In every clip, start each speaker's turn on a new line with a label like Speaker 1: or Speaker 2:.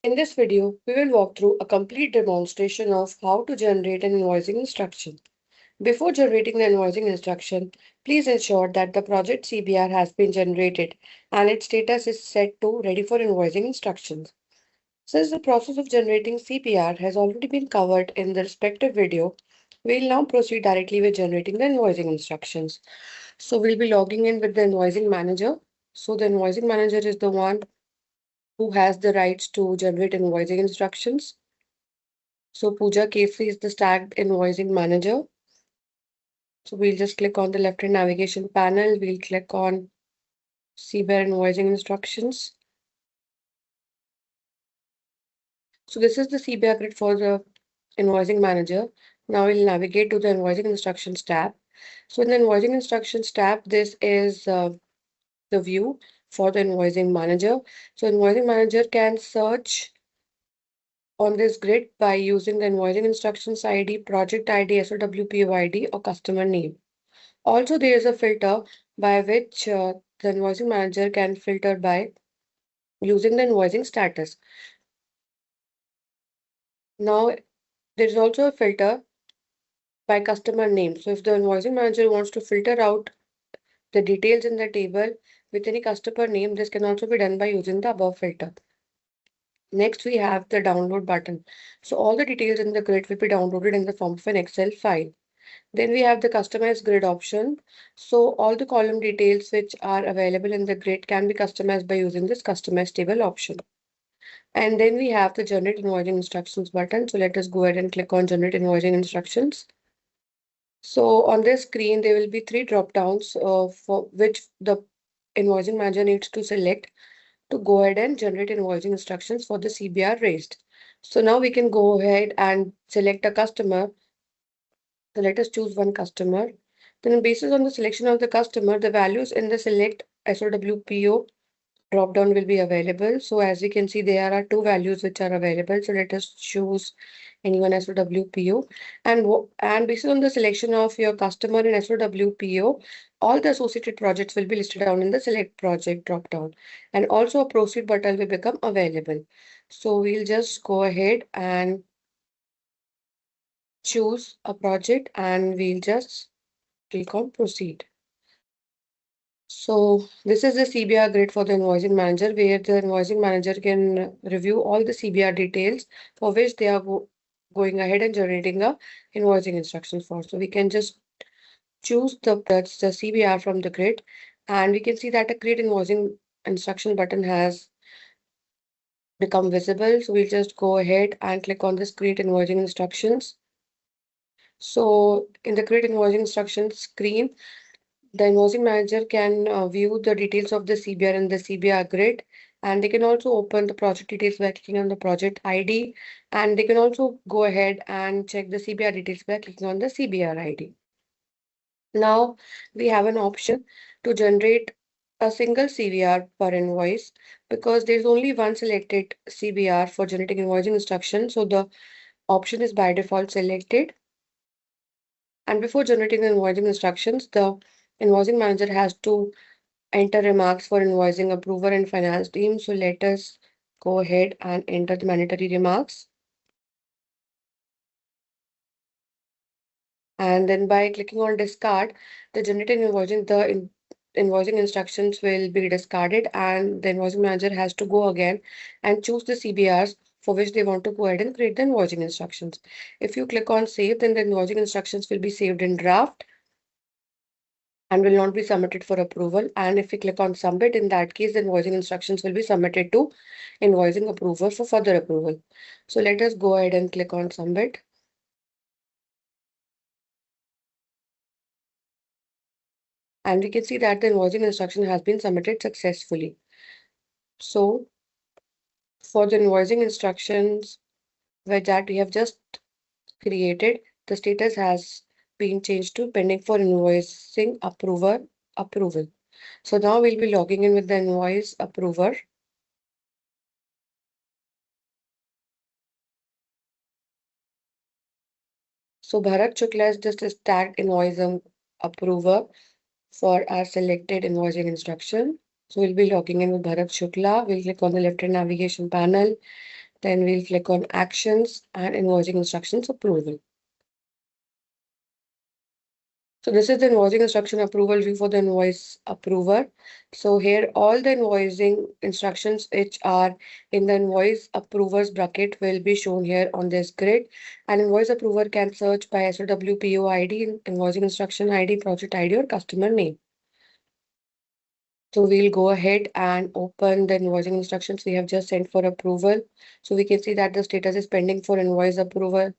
Speaker 1: In this video, we will walk through a complete demonstration of how to generate an invoicing instruction. Before generating the invoicing instruction, please ensure that the project CBR has been generated and its status is set to ready for invoicing instructions. Since the process of generating CBR has already been covered in the respective video, we will now proceed directly with generating the invoicing instructions. So we'll be logging in with the invoicing manager. So the invoicing manager is the one who has the rights to generate invoicing instructions. So Pooja Kefri is the stacked invoicing manager. So we'll just click on the left-hand navigation panel. We'll click on CBER invoicing instructions. So this is the CBR grid for the invoicing manager. Now we'll navigate to the invoicing instructions tab. So in the invoicing instructions tab, this is the view for the invoicing manager. So invoicing manager can search on this grid by using the invoicing instructions ID, project ID, SOWPO ID, or customer name. Also, there is a filter by which the invoicing manager can filter by using the invoicing status. Now, there is also a filter by customer name. So, if the invoicing manager wants to filter out the details in the table with any customer name, this can also be done by using the above filter. Next, we have the download button. So, all the details in the grid will be downloaded in the form of an Excel file. Then we have the customize grid option. So all the column details which are available in the grid can be customized by using this customize table option. And then we have the generate invoicing instructions button. So let us go ahead and click on generate invoicing instructions. So on this screen, there will be three drop downs for which the invoicing manager needs to select to go ahead and generate invoicing instructions for the CBR raised. So now we can go ahead and select a customer. So let us choose one customer. Then, based on the selection of the customer, the values in the select SOWPO drop-down will be available. So, as we can see, there are two values which are available. So, let us choose any one SOWPO. And based on the selection of your customer in SOWPO, all the associated projects will be listed down in the select project drop-down. And also a proceed button will become available. So, we'll just go ahead and choose a project and we'll just click on proceed. So this is the CBR grid for the invoicing manager, where the invoicing manager can review all the CBR details for which they are going ahead and generating a invoicing instructions for. So we can just choose that's the CBR from the grid, and we can see that a create invoicing instruction button has become visible. So we'll just go ahead and click on this create invoicing instructions. So in the create invoicing instructions screen, the invoicing manager can view the details of the CBR in the CBR grid, and they can also open the project details by clicking on the project ID, and they can also go ahead and check the CBR details by clicking on the CBR ID. Now we have an option to generate a single CBR per invoice because there's only one selected CBR for generating invoicing instruction. So the option is by default selected. And before generating the invoicing instructions, the invoicing manager has to enter remarks for invoicing approver and finance team. So let us go ahead and enter the mandatory remarks. And then by clicking on discard, the generated invoicing instructions will be discarded, and the invoicing manager has to go again and choose the CBRs for which they want to go ahead and create the invoicing instructions. If you click on save, then the invoicing instructions will be saved in draft and will not be submitted for approval. And if we click on submit, in that case, the invoicing instructions will be submitted to invoicing approval for further approval. So let us go ahead and click on submit. And we can see that the invoicing instruction has been submitted successfully. So for the invoicing instructions that we have just created, the status has been changed to pending for invoicing approval. So now we'll be logging in with the invoice approver. So Bharat Shukla is just a tagged invoice approver for our selected invoicing instruction. So we'll be logging in with Bharat Shukla. We'll click on the left-hand navigation panel. Then we'll click on Actions and Invoicing Instructions Approval. So this is the invoicing instruction approval view for the invoice approver. So here all the invoicing instructions which are in the invoice approvers bucket will be shown here on this grid. An invoice approver can search by SOW PO ID, invoicing instruction ID, project ID, or customer name. So we'll go ahead and open the invoicing instructions we have just sent for approval. So we can see that the status is pending for invoice approval.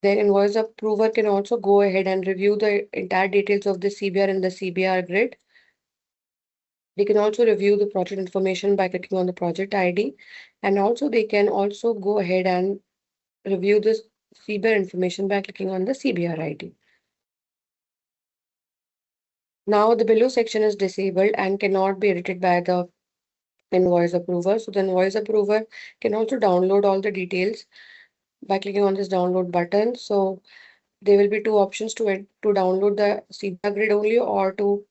Speaker 1: Then invoice approver can also go ahead and review the entire details of the CBR in the CBR grid. They can also review the project information by clicking on the project ID. And also they can also go ahead and review the CBR information by clicking on the CBR ID. Now the below section is disabled and cannot be edited by the invoice approver. So the invoice approver can also download all the details by clicking on this download button. So there will be two options to download the CBR grid only or to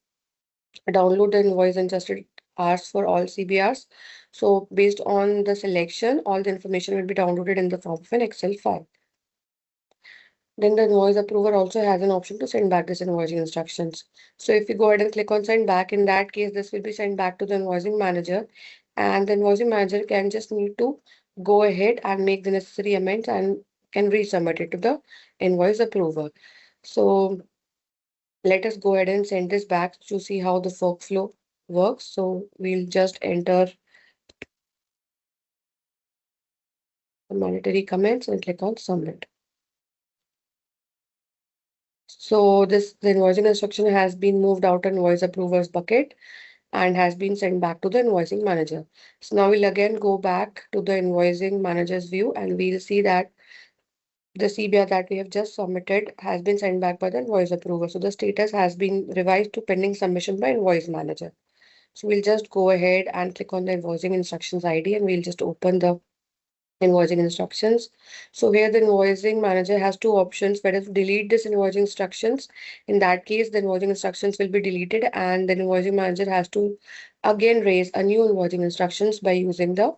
Speaker 1: download the invoice and just ask for all CBRs. So based on the selection, all the information will be downloaded in the form of an Excel file. Then the invoice approver also has an option to send back this invoicing instructions. So if you go ahead and click on send back, in that case, this will be sent back to the invoicing manager, and the invoicing manager can just need to go ahead and make the necessary amendments and can resubmit it to the invoice approver. So let us go ahead and send this back to see how the workflow works. So we'll just enter the mandatory comments and click on submit. So the invoicing instruction has been moved out of invoice approvers bucket and has been sent back to the invoicing manager. So now we'll again go back to the invoicing manager's view and we'll see that the CBR that we have just submitted has been sent back by the invoice approver. So the status has been revised to pending submission by invoice manager. So we'll just go ahead and click on the invoicing instructions ID and we'll just open the invoicing instructions. So here the invoicing manager has two options, whether to delete this invoicing instructions. In that case, the invoicing instructions will be deleted and the invoicing manager has to again raise a new invoicing instructions by using the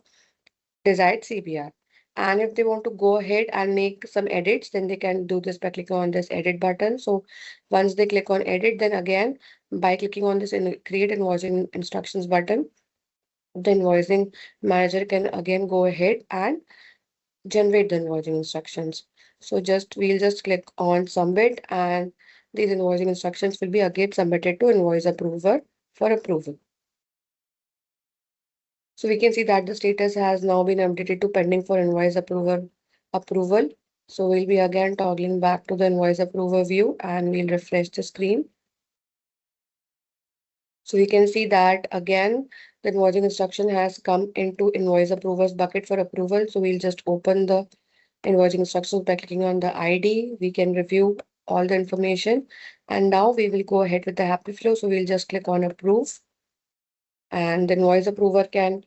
Speaker 1: desired CBR. And if they want to go ahead and make some edits, then they can do this by clicking on this edit button. So once they click on edit, then again by clicking on this create invoicing instructions button, the invoicing manager can again go ahead and generate the invoicing instructions. So we'll just click on submit and these invoicing instructions will be again submitted to invoice approver for approval. So we can see that the status has now been updated to pending for invoice approval. So we'll be again toggling back to the invoice approver view and we'll refresh the screen. So we can see that again, the invoicing instruction has come into invoice approvers bucket for approval. So we'll just open the invoicing instructions by clicking on the ID. We can review all the information. And now we will go ahead with the happy flow. So we'll just click on approve. And the invoice approver can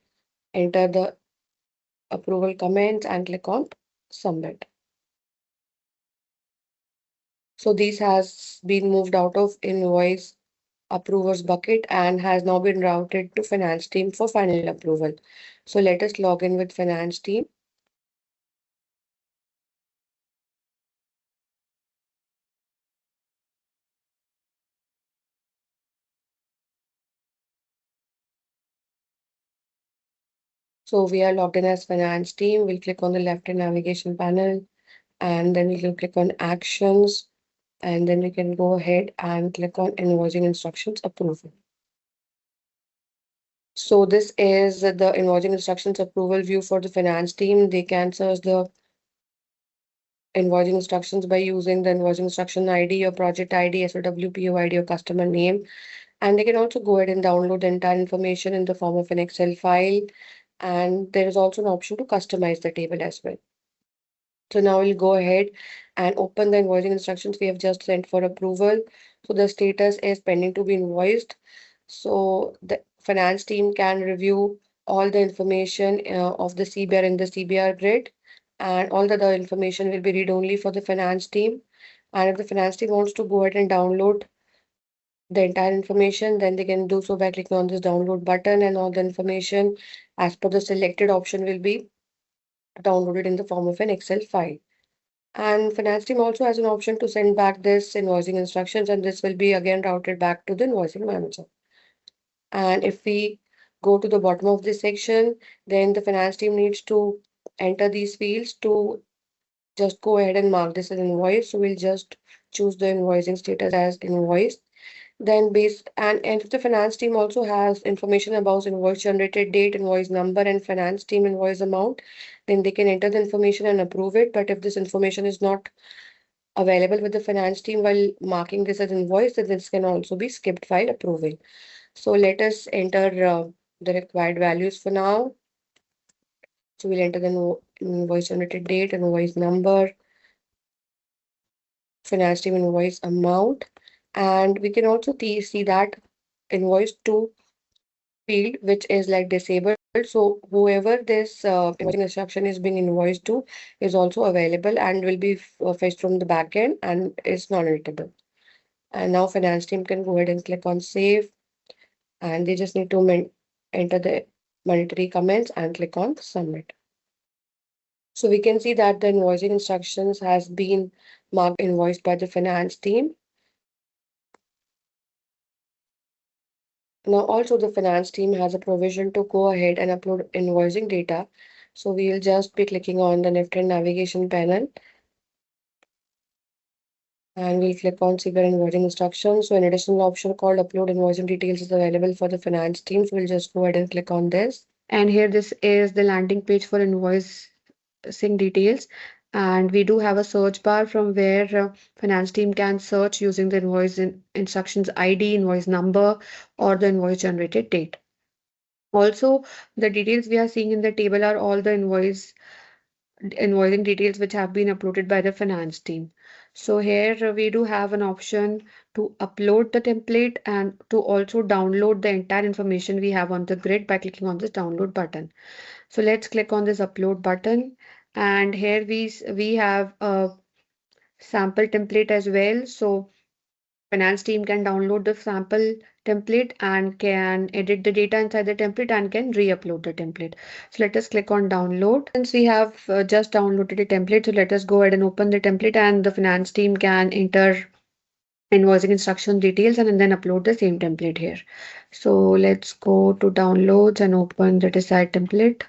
Speaker 1: enter the approval comments and click on submit. So this has been moved out of invoice approvers bucket and has now been routed to finance team for final approval. So let us log in with finance team. So we are logged in as finance team. We'll click on the left-hand navigation panel and then we can click on actions and then we can go ahead and click on invoicing instructions approval. So this is the invoicing instructions approval view for the finance team. They can search the invoicing instructions by using the invoicing instruction ID, your project ID, SOW PO ID, or customer name. And they can also go ahead and download the entire information in the form of an Excel file. And there is also an option to customize the table as well. So now we'll go ahead and open the invoicing instructions we have just sent for approval. So the status is pending to be invoiced. So the finance team can review all the information of the CBR in the CBR grid, and all the other information will be read only for the finance team. And if the finance team wants to go ahead and download the entire information, then they can do so by clicking on this download button, and all the information as per the selected option will be downloaded in the form of an Excel file. And finance team also has an option to send back this invoicing instructions, and this will be again routed back to the invoicing manager. And if we go to the bottom of this section, then the finance team needs to enter these fields to just go ahead and mark this as invoice. So we'll just choose the invoicing status as invoice. Then based and if the finance team also has information about invoice generated date, invoice number, and finance team invoice amount, then they can enter the information and approve it. But if this information is not available with the finance team while marking this as invoice, then this can also be skipped while approving. So let us enter the required values for now. So we'll enter the invoice generated date, invoice number, finance team invoice amount, and we can also see that invoice to field which is like disabled. So whoever this invoicing instruction is being invoiced to is also available and will be fetched from the backend and is non-editable. And now finance team can go ahead and click on save, and they just need to enter the monetary comments and click on submit. So we can see that the invoicing instructions has been marked invoiced by the finance team. Now also the finance team has a provision to go ahead and upload invoicing data. So we'll just be clicking on the Nifty navigation panel, and we'll click on see their invoicing instructions. So an additional option called upload invoicing details is available for the finance team. So we'll just go ahead and click on this. And here this is the landing page for invoicing details. And we do have a search bar from where finance team can search using the instructions ID, invoice number, or the invoice generated date. Also, the details we are seeing in the table are all the invoicing details which have been uploaded by the finance team. So here we do have an option to upload the template and to also download the entire information we have on the grid by clicking on this download button. So let's click on this upload button, and here we have a sample template as well. So finance team can download the sample template and can edit the data inside the template and can re-upload the template. So let us click on download. Since we have just downloaded a template, so let us go ahead and open the template, and the finance team can enter invoicing instruction details and then upload the same template here. So let's go to downloads and open the desired template.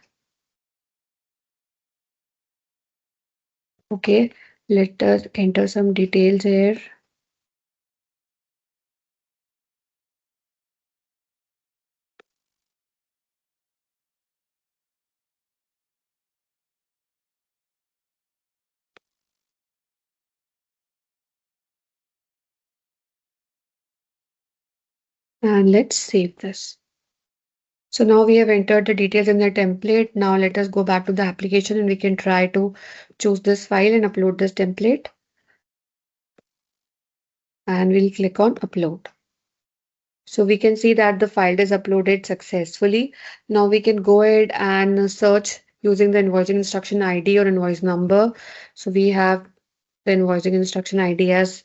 Speaker 1: Okay, let us enter some details here. And let's save this. So now we have entered the details in the template. Now let us go back to the application and we can try to choose this file and upload this template. And we'll click on upload. So we can see that the file is uploaded successfully. Now we can go ahead and search using the invoicing instruction ID or invoice number. So we have the invoicing instruction ID as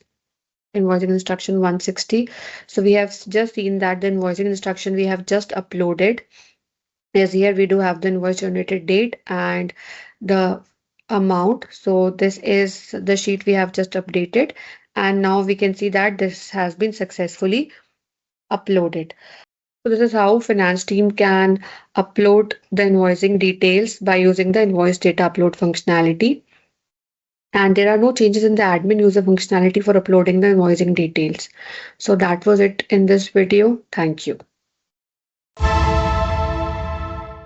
Speaker 1: invoicing instruction 160. So we have just seen that the invoicing instruction we have just uploaded. Yes, here we do have the invoice generated date and the amount. So this is the sheet we have just updated. And now we can see that this has been successfully uploaded. So this is how finance team can upload the invoicing details by using the invoice data upload functionality. And there are no changes in the admin user functionality for uploading the invoicing details. So that was it in this video. Thank you.